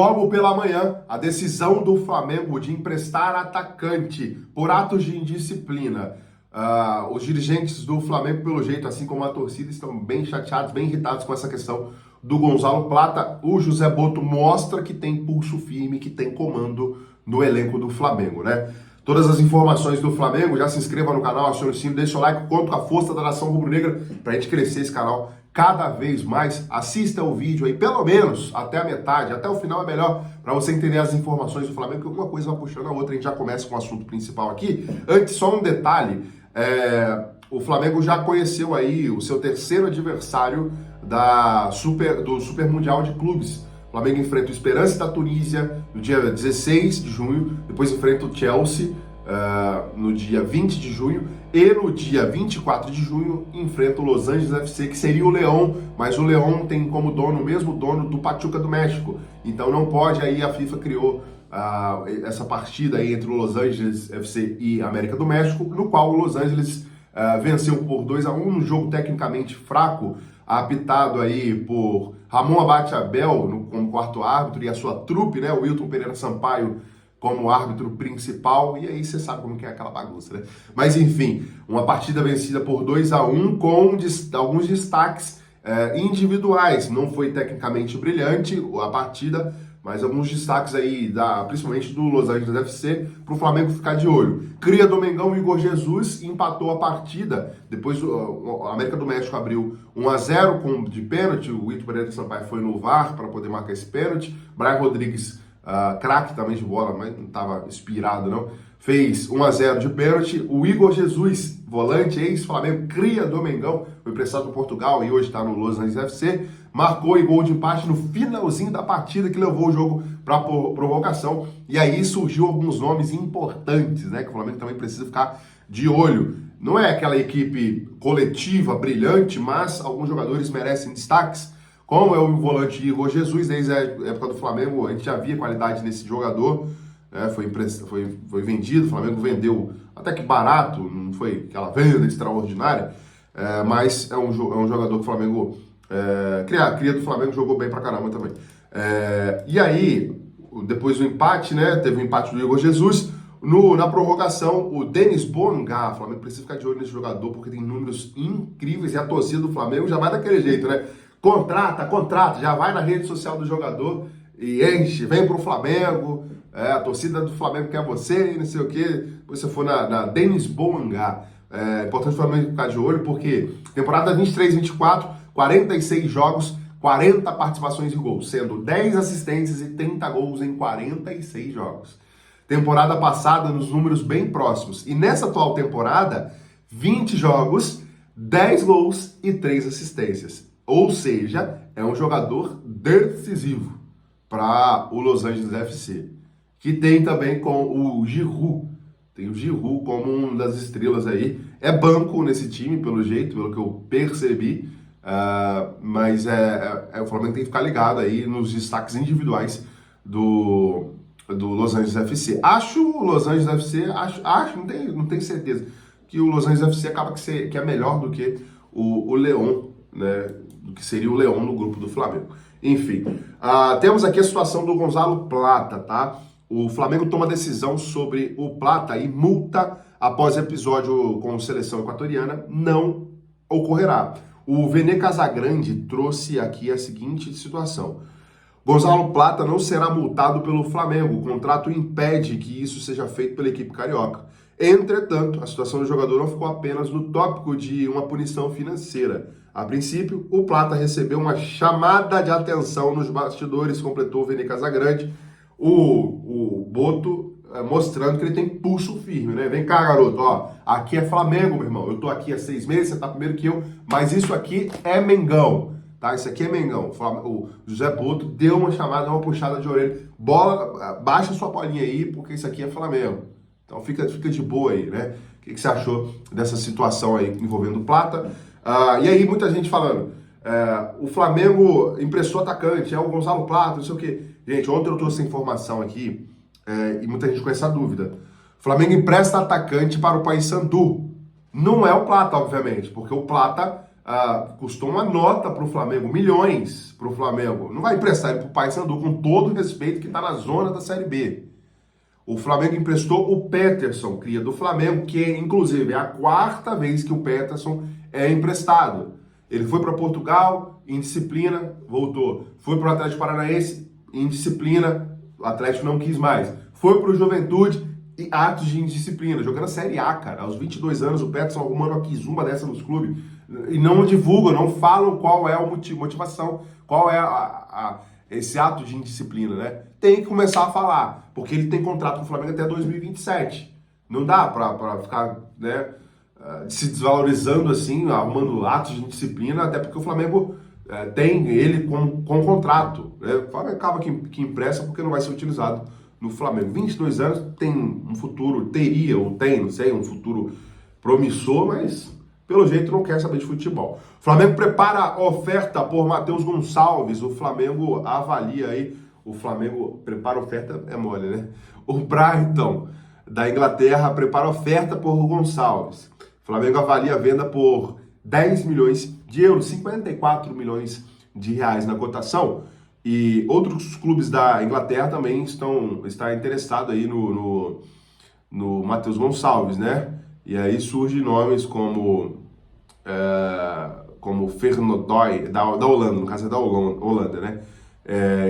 Logo pela manhã, a decisão do Flamengo de emprestar atacante por atos de indisciplina. Os dirigentes do Flamengo, pelo jeito, assim como a torcida, estão bem chateados, bem irritados com essa questão do Gonzalo Plata. O José Botto mostra que tem pulso firme, que tem comando no elenco do Flamengo, né? Todas as informações do Flamengo, já se inscreva no canal, acione o sino, deixa o like, conta com a força da nação rubro-negra pra gente crescer esse canal cada vez mais. Assista o vídeo aí, pelo menos até a metade, até o final é melhor para você entender as informações do Flamengo, porque uma coisa vai puxando a outra. A gente já começa com o assunto principal aqui. Antes, só um detalhe, o Flamengo já conheceu aí o seu terceiro adversário do Super Mundial de Clubes. O Flamengo enfrenta o Esperance da Tunísia no dia 16 de junho, depois enfrenta o Chelsea no dia 20 de junho e no dia 24 de junho enfrenta o Los Angeles FC, que seria o León, mas o León tem como dono o mesmo dono do Pachuca do México, então não pode. Aí a FIFA criou essa partida aí entre o Los Angeles FC e a América do México, no qual o Los Angeles venceu por 2-1 num jogo tecnicamente fraco, apitado aí por Ramon Abate Abel como quarto árbitro e a sua trupe, né, o Wilton Pereira Sampaio como árbitro principal, e aí você sabe como que é aquela bagunça, né? Mas enfim, uma partida vencida por 2-1 com alguns destaques individuais. Não foi tecnicamente brilhante a partida, mas alguns destaques aí, principalmente do Los Angeles FC, para o Flamengo ficar de olho. Cria do Mengão, Igor Jesus empatou a partida. Depois a América do México abriu 1-0 de pênalti. O Wilton Pereira Sampaio foi no VAR para poder marcar esse pênalti. Brian Rodrigues, craque também de bola, mas não estava inspirado não, fez 1-0 de pênalti. O Igor Jesus, volante ex-Flamengo, cria do Mengão, foi emprestado para Portugal e hoje está no Los Angeles FC, marcou e gol de empate no finalzinho da partida, que levou o jogo para provocação. E aí surgiu alguns nomes importantes, né, que o Flamengo também precisa ficar de olho. Não é aquela equipe coletiva brilhante, mas alguns jogadores merecem destaques, como é o volante Igor Jesus. Desde a época do Flamengo a gente já via qualidade nesse jogador, né? Foi vendido, o Flamengo vendeu até que barato, não foi aquela venda extraordinária, mas é um jogador que o Flamengo, cria do Flamengo, jogou bem pra caramba também. E aí, depois do empate, né, teve o empate do Igor Jesus, na prorrogação, o Denis Bongá. O Flamengo precisa ficar de olho nesse jogador, porque tem números incríveis, e a torcida do Flamengo já vai daquele jeito, né? Contrata, já vai na rede social do jogador e enche, vem pro Flamengo, a torcida do Flamengo quer você e não sei o que. Depois você for na Denis Bongá. É importante o Flamengo ficar de olho, porque temporada 23-24, 46 jogos, 40 participações e gols, sendo 10 assistências e 30 gols em 46 jogos. Temporada passada, nos números bem próximos. E nessa atual temporada, 20 jogos, 10 gols e 3 assistências. Ou seja, é um jogador decisivo para o Los Angeles FC. Que tem também com o Giroud. Tem o Giroud como uma das estrelas aí. É banco nesse time, pelo jeito, pelo que eu percebi. Mas o Flamengo tem que ficar ligado aí nos destaques individuais do Los Angeles FC. Acho o Los Angeles FC, não tenho certeza, que o Los Angeles FC acaba que é melhor do que o León, né? Do que seria o León no grupo do Flamengo. Enfim, temos aqui a situação do Gonzalo Plata, tá? O Flamengo toma decisão sobre o Plata e multa após episódio com seleção equatoriana não ocorrerá. O Vene Casagrande trouxe aqui a seguinte situação: Gonzalo Plata não será multado pelo Flamengo, o contrato impede que isso seja feito pela equipe carioca. Entretanto, a situação do jogador não ficou apenas no tópico de uma punição financeira. A princípio, o Plata recebeu uma chamada de atenção nos bastidores, completou o Vene Casagrande, o Botto mostrando que ele tem pulso firme, né? Vem cá, garoto, ó, aqui é Flamengo, meu irmão, eu tô aqui há 6 meses, você tá primeiro que eu, mas isso aqui é Mengão, tá? Isso aqui é Mengão. O José Botto deu uma chamada, uma puxada de orelha, baixa sua bolinha aí, porque isso aqui é Flamengo. Então fica de boa aí, né? O que você achou dessa situação aí envolvendo o Plata? E aí muita gente falando, o Flamengo emprestou atacante, é o Gonzalo Plata, não sei o quê. Gente, ontem eu trouxe essa informação aqui, e muita gente com essa dúvida. O Flamengo empresta atacante para o Paysandu. Não é o Plata, obviamente, porque o Plata custou uma nota para o Flamengo, milhões para o Flamengo. Não vai emprestar ele para o Paysandu, com todo o respeito, que está na zona da Série B. O Flamengo emprestou o Peterson, cria do Flamengo, que inclusive é a 4ª vez que o Peterson é emprestado. Ele foi para Portugal, indisciplina, voltou. Foi para o Atlético Paranaense, indisciplina, o Atlético não quis mais. Foi para o Juventude e atos de indisciplina, jogando a Série A, cara. Aos 22 anos, o Peterson arrumando uma quizumba dessa nos clubes. E não divulgam, não falam qual é a motivação, qual é esse ato de indisciplina, né? Tem que começar a falar, porque ele tem contrato com o Flamengo até 2027. Não dá para ficar, né, se desvalorizando assim, arrumando atos de indisciplina, até porque o Flamengo tem ele com contrato. Né? O Flamengo acaba que empresta porque não vai ser utilizado no Flamengo. 22 anos, tem um futuro, teria ou tem, não sei, um futuro promissor, mas pelo jeito não quer saber de futebol. O Flamengo prepara oferta por Matheus Gonçalves. O Flamengo avalia aí. O Flamengo prepara oferta, é mole, né? O Brighton da Inglaterra prepara oferta por Gonçalves. O Flamengo avalia a venda por 10 milhões de euros, 54 milhões de reais na cotação. E outros clubes da Inglaterra também estão interessados aí no Matheus Gonçalves, né? E aí surgem nomes como Fernandoy, da Holanda, no caso é da Holanda, né?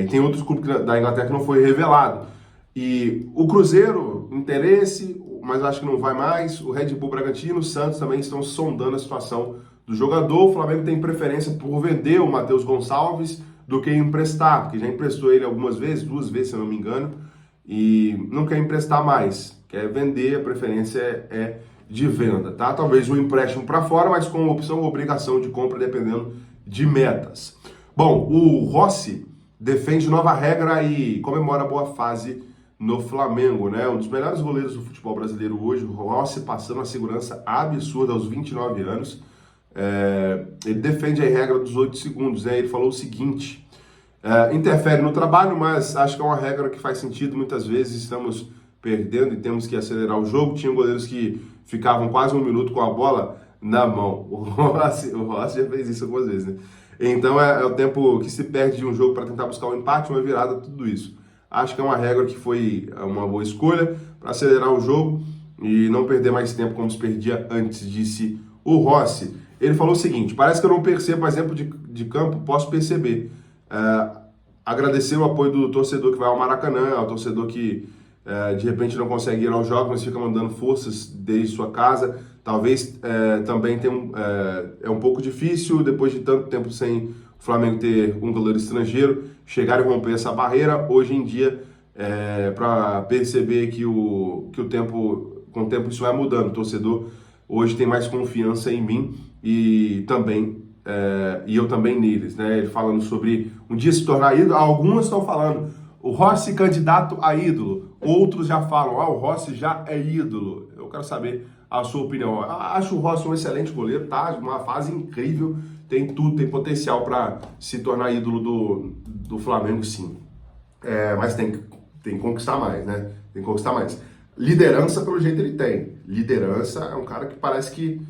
E tem outros clubes da Inglaterra que não foi revelado. E o Cruzeiro, interesse, mas acho que não vai mais. O Red Bull Bragantino, o Santos também estão sondando a situação do jogador. O Flamengo tem preferência por vender o Matheus Gonçalves do que emprestar, porque já emprestou ele algumas vezes, 2 vezes se eu não me engano, e não quer emprestar mais, quer vender, a preferência é de venda, tá? Talvez um empréstimo para fora, mas com opção ou obrigação de compra, dependendo de metas. Bom, o Rossi defende nova regra e comemora boa fase no Flamengo, né? Um dos melhores goleiros do futebol brasileiro hoje, o Rossi, passando uma segurança absurda aos 29 anos. Ele defende a regra dos 8 segundos, né? Ele falou o seguinte: interfere no trabalho, mas acho que é uma regra que faz sentido. Muitas vezes estamos perdendo e temos que acelerar o jogo. Tinha goleiros que ficavam quase 1 minuto com a bola na mão. O Rossi já fez isso algumas vezes, né? Então é o tempo que se perde de um jogo para tentar buscar um empate, uma virada, tudo isso. Acho que é uma regra que foi uma boa escolha para acelerar o jogo e não perder mais tempo como se perdia antes, disse o Rossi. Ele falou o seguinte: parece que eu não percebo, mas dentro de campo posso perceber. Agradecer o apoio do torcedor que vai ao Maracanã, ao torcedor que de repente não consegue ir aos jogos, mas fica mandando forças desde sua casa. Talvez também é um pouco difícil, depois de tanto tempo sem o Flamengo ter um goleiro estrangeiro, chegar e romper essa barreira. Hoje em dia, para perceber que com o tempo isso vai mudando. O torcedor hoje tem mais confiança em mim e eu também neles, né? Ele falando sobre um dia se tornar ídolo. Alguns estão falando o Rossi candidato a ídolo, outros já falam, o Rossi já é ídolo. Eu quero saber a sua opinião. Acho o Rossi um excelente goleiro, tá? Uma fase incrível, tem tudo, tem potencial para se tornar ídolo do Flamengo, sim. Mas tem que conquistar mais, né? Tem que conquistar mais. Liderança, pelo jeito, ele tem. Liderança é um cara que parece que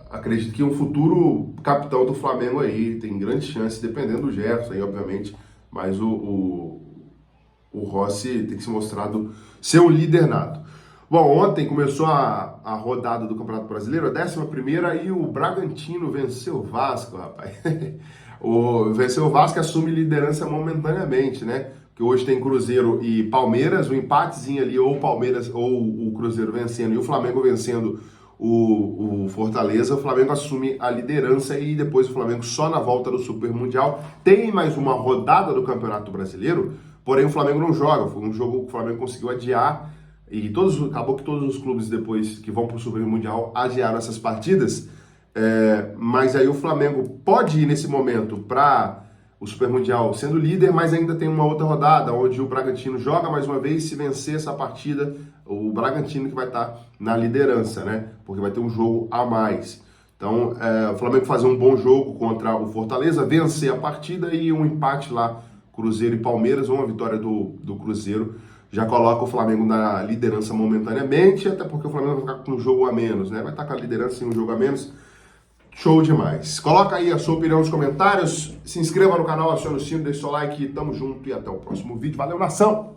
acredito que é um futuro capitão do Flamengo aí, tem grande chance, dependendo do Jefferson aí, obviamente, mas o Rossi tem que se mostrado ser um líder nato. Bom, ontem começou a rodada do Campeonato Brasileiro, a 11ª, e o Bragantino venceu o Vasco, rapaz. Venceu o Vasco e assume liderança momentaneamente, né? Porque hoje tem Cruzeiro e Palmeiras, um empatezinho ali, ou o Palmeiras ou o Cruzeiro vencendo e o Flamengo vencendo o Fortaleza. O Flamengo assume a liderança e depois o Flamengo só na volta do Super Mundial. Tem mais uma rodada do Campeonato Brasileiro, porém o Flamengo não joga. Foi um jogo que o Flamengo conseguiu adiar e acabou que todos os clubes depois que vão para o Super Mundial adiaram essas partidas. Mas aí o Flamengo pode ir nesse momento para o Super Mundial sendo líder, mas ainda tem uma outra rodada onde o Bragantino joga mais uma vez. Se vencer essa partida, o Bragantino que vai estar na liderança, né? Porque vai ter um jogo a mais. Então, o Flamengo fazer um bom jogo contra o Fortaleza, vencer a partida e um empate lá, Cruzeiro e Palmeiras, ou uma vitória do Cruzeiro, já coloca o Flamengo na liderança momentaneamente, até porque o Flamengo vai ficar com um jogo a menos, né? Vai estar com a liderança em um jogo a menos. Show demais. Coloca aí a sua opinião nos comentários, se inscreva no canal, acione o sino, deixe seu like, tamo junto e até o próximo vídeo. Valeu, nação!